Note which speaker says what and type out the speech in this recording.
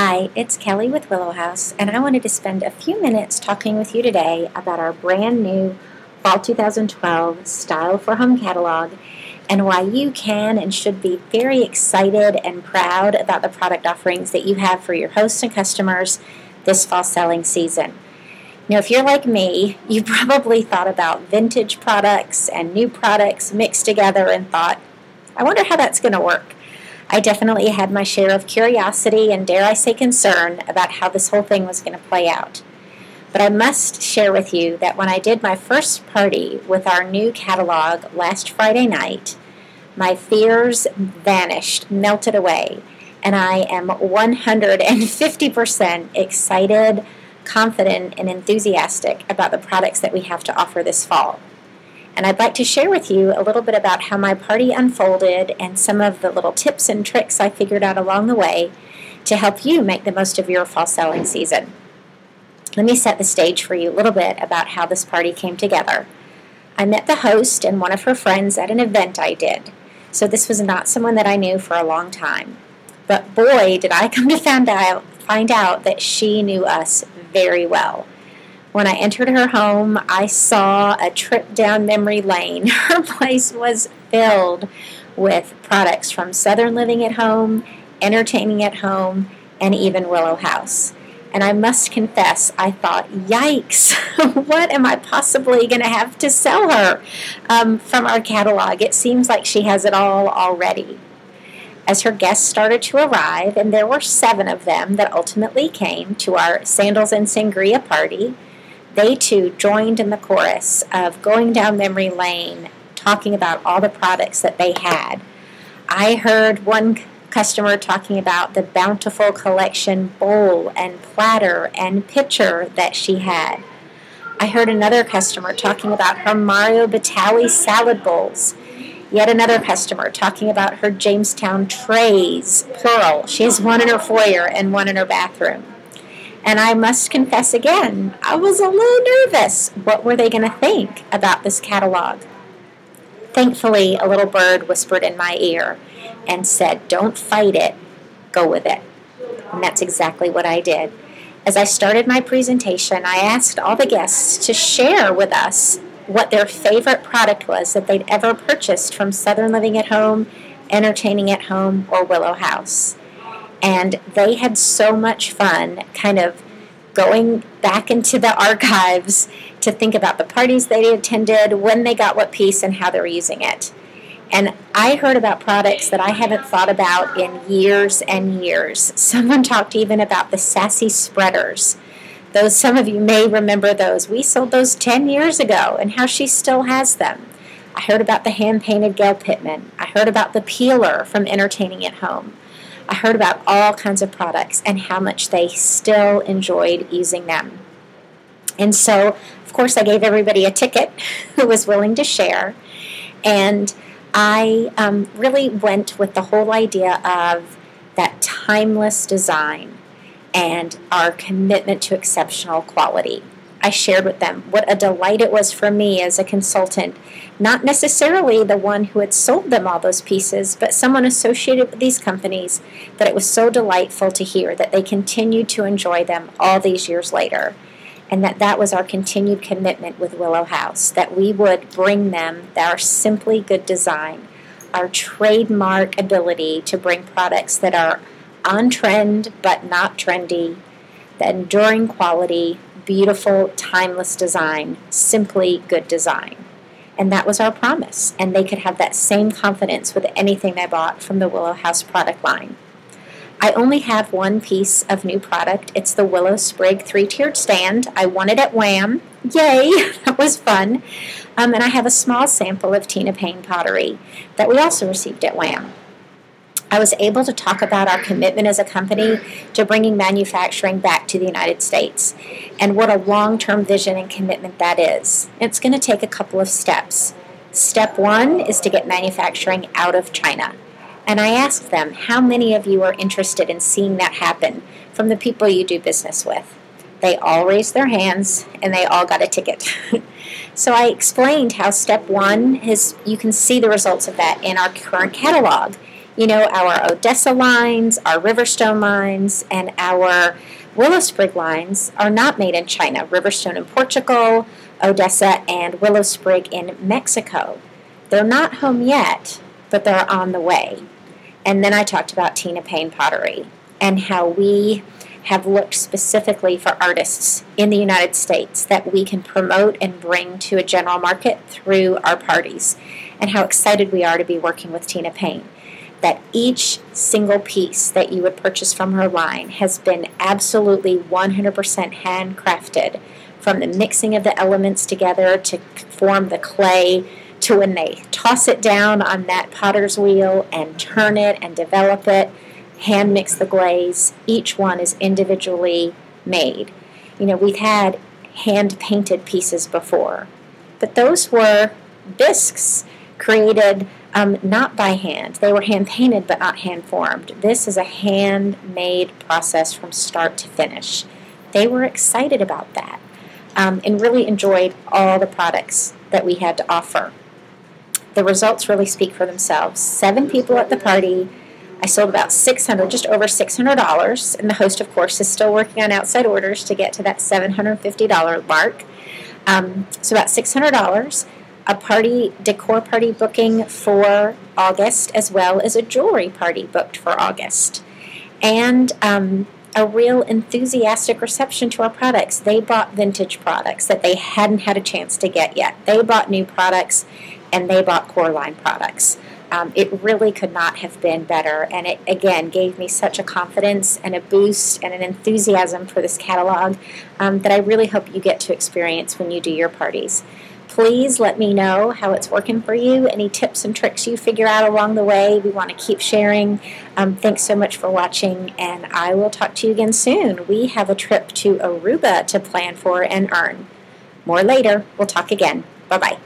Speaker 1: Hi, it's Kelly with Willow House, and I wanted to spend a few minutes talking with you today about our brand new Fall 2012 Style for Home catalog and why you can and should be very excited and proud about the product offerings that you have for your hosts and customers this fall selling season. Now, if you're like me, you probably thought about vintage products and new products mixed together and thought, I wonder how that's going to work. I definitely had my share of curiosity and, dare I say, concern about how this whole thing was going to play out. But I must share with you that when I did my first party with our new catalog last Friday night, my fears vanished, melted away, and I am 150% excited, confident, and enthusiastic about the products that we have to offer this fall. And I'd like to share with you a little bit about how my party unfolded and some of the little tips and tricks I figured out along the way to help you make the most of your fall selling season. Let me set the stage for you a little bit about how this party came together. I met the host and one of her friends at an event I did, so this was not someone that I knew for a long time. But boy, did I come to find out that she knew us very well. When I entered her home, I saw a trip down memory lane. Her place was filled with products from Southern Living at Home, Entertaining at Home, and even Willow House. And I must confess, I thought, yikes, what am I possibly going to have to sell her from our catalog? It seems like she has it all already. As her guests started to arrive, and there were 7 of them that ultimately came to our Sandals and Sangria party, they too joined in the chorus of going down memory lane, talking about all the products that they had. I heard one customer talking about the Bountiful Collection bowl and platter and pitcher that she had. I heard another customer talking about her Mario Batali salad bowls. Yet another customer talking about her Jamestown trays, plural. She has one in her foyer and one in her bathroom. And I must confess again, I was a little nervous. What were they going to think about this catalog? Thankfully, a little bird whispered in my ear and said, "Don't fight it, go with it." And that's exactly what I did. As I started my presentation, I asked all the guests to share with us what their favorite product was that they'd ever purchased from Southern Living at Home, Entertaining at Home, or Willow House. And they had so much fun kind of going back into the archives to think about the parties they attended, when they got what piece, and how they were using it. And I heard about products that I haven't thought about in years and years. Someone talked even about the Sassy Spreaders. Those, some of you may remember those. We sold those 10 years ago, and how she still has them. I heard about the hand-painted Gail Pittman. I heard about the peeler from Entertaining at Home. I heard about all kinds of products and how much they still enjoyed using them. And so, of course, I gave everybody a ticket who was willing to share. And I really went with the whole idea of that timeless design and our commitment to exceptional quality. I shared with them what a delight it was for me as a consultant, not necessarily the one who had sold them all those pieces, but someone associated with these companies, that it was so delightful to hear that they continued to enjoy them all these years later, and that was our continued commitment with Willow House, that we would bring them our simply good design, our trademark ability to bring products that are on trend but not trendy, the enduring quality, beautiful, timeless design, simply good design. And that was our promise, and they could have that same confidence with anything they bought from the Willow House product line. I only have one piece of new product. It's the Willow Sprig 3-tiered stand. I won it at Wham! Yay! That was fun. And I have a small sample of Tina Payne pottery that we also received at Wham! I was able to talk about our commitment as a company to bringing manufacturing back to the United States, and what a long-term vision and commitment that is. It's going to take a couple of steps. Step 1 is to get manufacturing out of China. And I asked them, how many of you are interested in seeing that happen from the people you do business with? They all raised their hands, and they all got a ticket. So I explained how step 1 is, you can see the results of that in our current catalog. Our Odessa lines, our Riverstone lines, and our Willow Sprig lines are not made in China. Riverstone in Portugal, Odessa, and Willow Sprig in Mexico. They're not home yet, but they're on the way. And then I talked about Tina Payne pottery and how we have looked specifically for artists in the United States that we can promote and bring to a general market through our parties, and how excited we are to be working with Tina Payne. That each single piece that you would purchase from her line has been absolutely 100% handcrafted, from the mixing of the elements together to form the clay, to when they toss it down on that potter's wheel and turn it and develop it, hand mix the glaze. Each one is individually made. We've had hand painted pieces before, but those were bisques created not by hand. They were hand painted but not hand formed. This is a handmade process from start to finish. They were excited about that and really enjoyed all the products that we had to offer. The results really speak for themselves. 7 people at the party. I sold about $600, just over $600, and the host, of course, is still working on outside orders to get to that $750 mark. So about $600. A decor party booking for August, as well as a jewelry party booked for August. And a real enthusiastic reception to our products. They bought vintage products that they hadn't had a chance to get yet. They bought new products, and they bought core line products. It really could not have been better, and it, again, gave me such a confidence and a boost and an enthusiasm for this catalog that I really hope you get to experience when you do your parties. Please let me know how it's working for you, any tips and tricks you figure out along the way. We want to keep sharing. Thanks so much for watching, and I will talk to you again soon. We have a trip to Aruba to plan for and earn. More later. We'll talk again. Bye-bye.